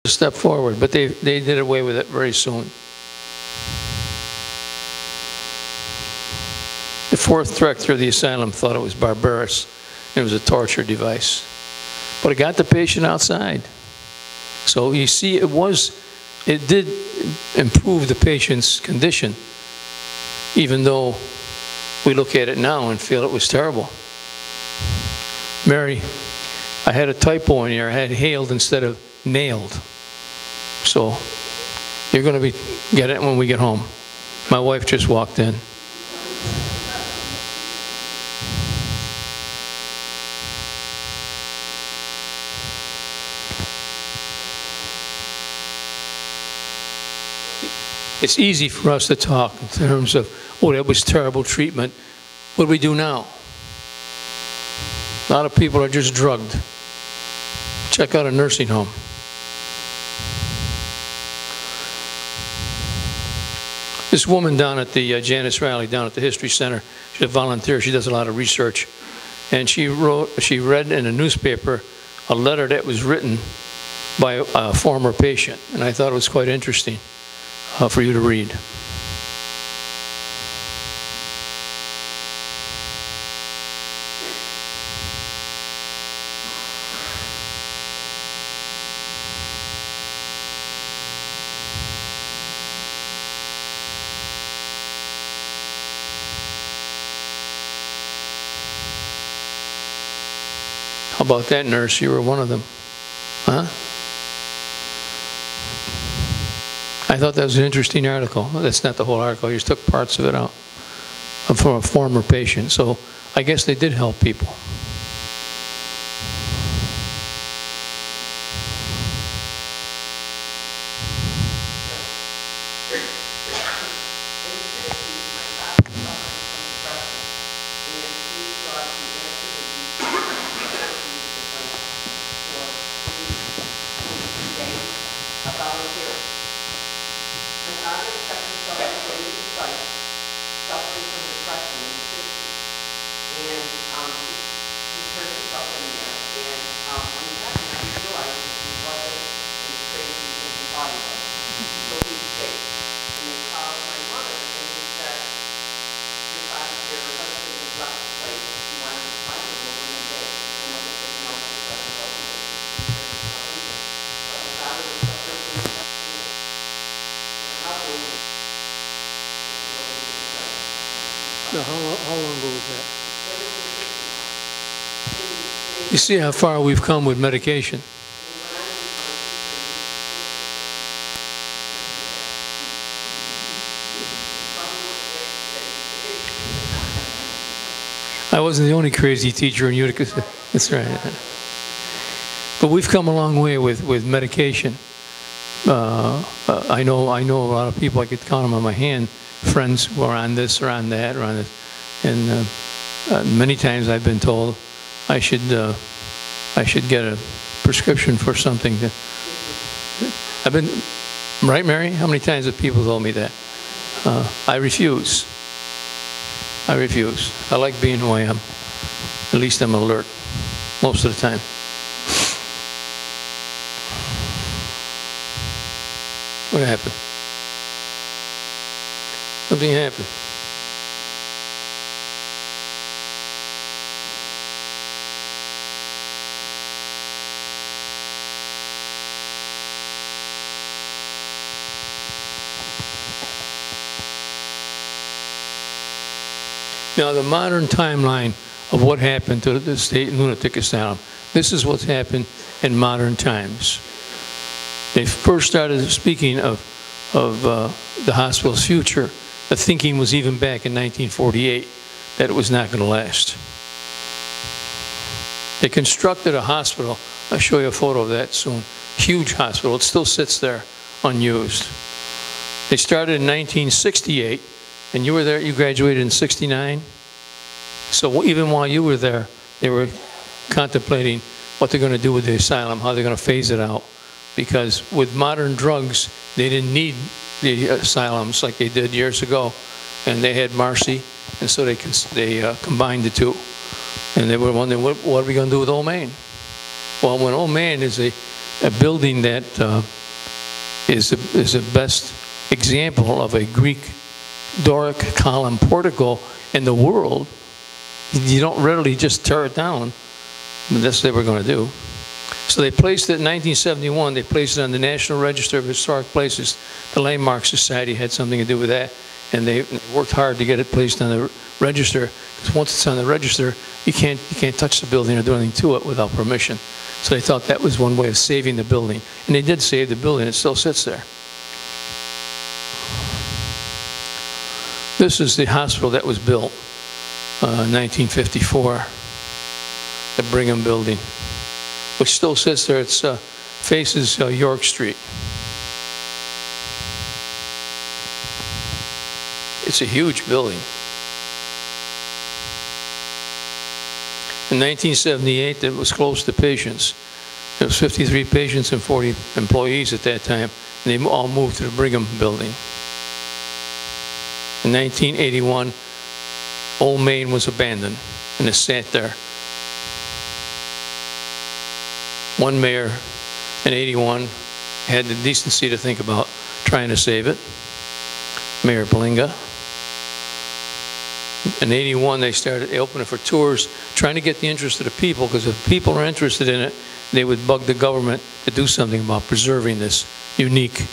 step forward, but they did away with it very soon. The fourth director of the asylum thought it was barbarous. It was a torture device. But it got the patient outside. So you see, it did improve the patient's condition, even though we look at it now and feel it was terrible. Mary, I had a typo in here. I had hailed instead of nailed. So you're going to get it when we get home. My wife just walked in. It's easy for us to talk in terms of, oh, that was terrible treatment. What do we do now? A lot of people are just drugged. Check out a nursing home. This woman down at the Janice Riley, down at the History Center, she's a volunteer. She does a lot of research. And she read in a newspaper a letter that was written by a former patient. And I thought it was quite interesting for you to read. How about that, nurse? You were one of them. Huh? I thought that was an interesting article. That's not the whole article. You just took parts of it out from a former patient. So I guess they did help people. Now, how long ago was that? You see how far we've come with medication. I wasn't the only crazy teacher in Utica. That's right. But we've come a long way with medication. I know a lot of people. I could count them on my hand. Friends who are on this or on that or on this, and many times I've been told I should get a prescription for something. I've been right, Mary. How many times have people told me that? I refuse. I refuse. I like being who I am. At least I'm alert most of the time. What happened? Something happened. Now, the modern timeline of what happened to the state lunatic asylum, this is what's happened in modern times. They first started speaking of the hospital's future. The thinking was even back in 1948 that it was not going to last. They constructed a hospital. I'll show you a photo of that soon. Huge hospital. It still sits there unused. They started in 1968, and you were there. You graduated in '69. So even while you were there, they were contemplating what they're going to do with the asylum, how they're going to phase it out. Because with modern drugs, they didn't need the asylums like they did years ago, and they had Marcy, and so they combined the two. And they were wondering, what are we going to do with Old Main? Well, when Old Main is a a building that is the best example of a Greek Doric column portico in the world. You don't readily just tear it down, but that's what they were going to do. So they placed it in 1971, they placed it on the National Register of Historic Places. The Landmark Society had something to do with that, and they worked hard to get it placed on the register, because once it's on the register, you can't touch the building or do anything to it without permission. So they thought that was one way of saving the building. And they did save the building, it still sits there. This is the hospital that was built in 1954, the Brigham Building, which still sits there. It faces York Street. It's a huge building. In 1978, it was closed to patients. There was 53 patients and 40 employees at that time, and they all moved to the Brigham Building. In 1981, Old Main was abandoned, and it sat there. One mayor in 81 had the decency to think about trying to save it, Mayor Blinga. In 81, they opened it for tours, trying to get the interest of the people, because if people are interested in it, they would bug the government to do something about preserving this unique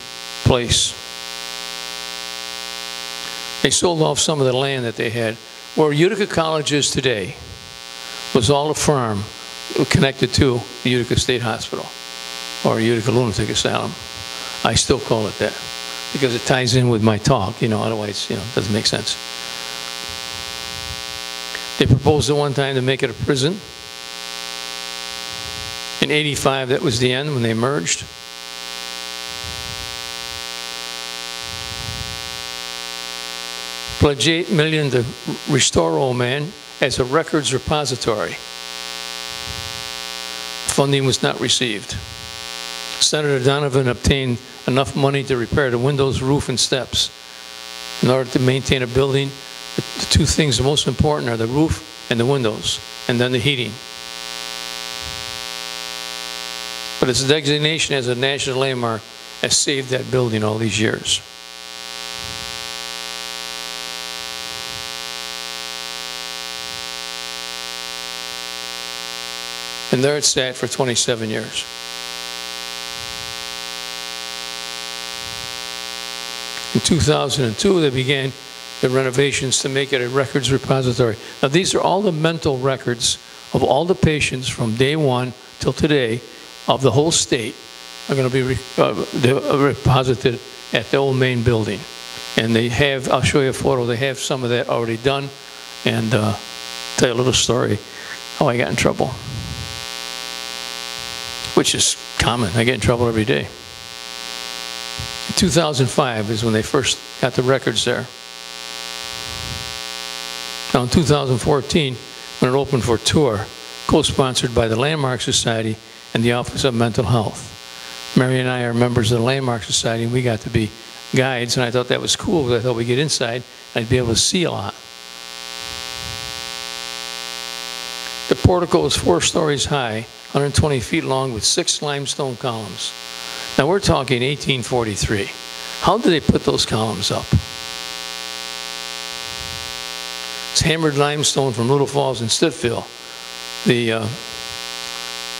place. They sold off some of the land that they had. Where Utica College is today was all a farm connected to the Utica State Hospital, or Utica Lunatic Asylum. I still call it that, because it ties in with my talk, otherwise, it doesn't make sense. They proposed at one time to make it a prison. In 85, that was the end when they merged. Pledged $8 million to restore Old Man as a records repository. Funding was not received. Senator Donovan obtained enough money to repair the windows, roof, and steps. In order to maintain a building, the two things the most important are the roof and the windows, and then the heating. But its designation as a national landmark has saved that building all these years. And there it sat for 27 years. In 2002, they began the renovations to make it a records repository. Now, these are all the mental records of all the patients from day one till today of the whole state are going to be reposited at the Old Main Building. And they have, I'll show you a photo, they have some of that already done, and tell you a little story how I got in trouble, which is common. I get in trouble every day. In 2005 is when they first got the records there. Now in 2014, when it opened for tour, co-sponsored by the Landmark Society and the Office of Mental Health. Mary and I are members of the Landmark Society, and we got to be guides, and I thought that was cool, because I thought we'd get inside and I'd be able to see a lot. The portico is 4 stories high, 120 feet long, with 6 limestone columns. Now we're talking 1843. How did they put those columns up? It's hammered limestone from Little Falls and Stittsville. The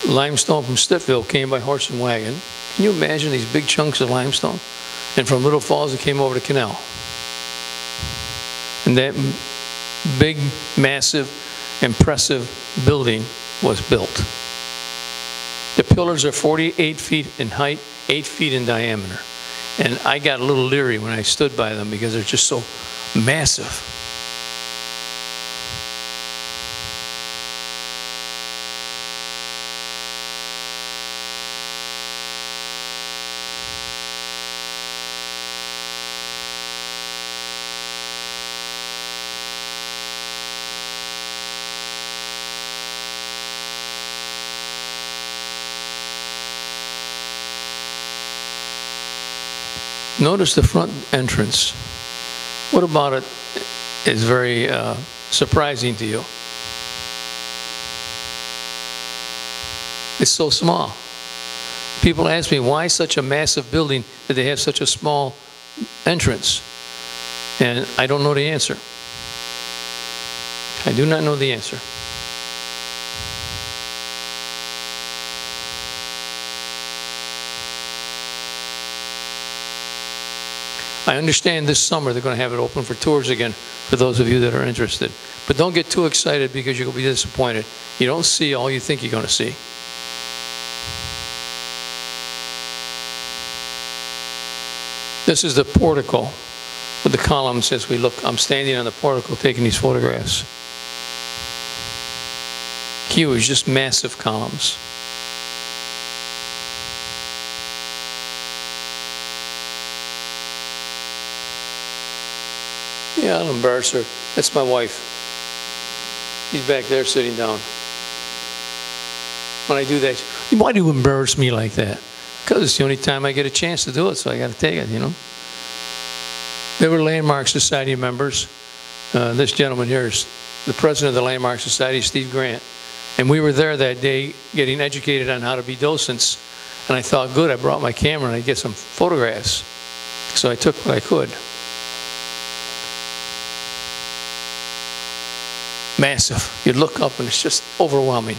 limestone from Stittsville came by horse and wagon. Can you imagine these big chunks of limestone? And from Little Falls it came over the canal. And that big, massive, impressive building was built. The pillars are 48 feet in height, 8 feet in diameter. And I got a little leery when I stood by them, because they're just so massive. Notice the front entrance. What about it is very surprising to you? It's so small. People ask me, why such a massive building that they have such a small entrance? And I don't know the answer. I do not know the answer. I understand this summer they're going to have it open for tours again for those of you that are interested. But don't get too excited because you'll be disappointed. You don't see all you think you're going to see. This is the portico with the columns as we look. I'm standing on the portico taking these photographs. Huge, just massive columns. Yeah, I'll embarrass her. That's my wife. She's back there sitting down. When I do that, why do you embarrass me like that? Because it's the only time I get a chance to do it, so I got to take it, you know. They were Landmark Society members. This gentleman here is the president of the Landmark Society, Steve Grant. And we were there that day getting educated on how to be docents. And I thought, good, I brought my camera and I'd get some photographs. So I took what I could. Massive. You look up and it's just overwhelming.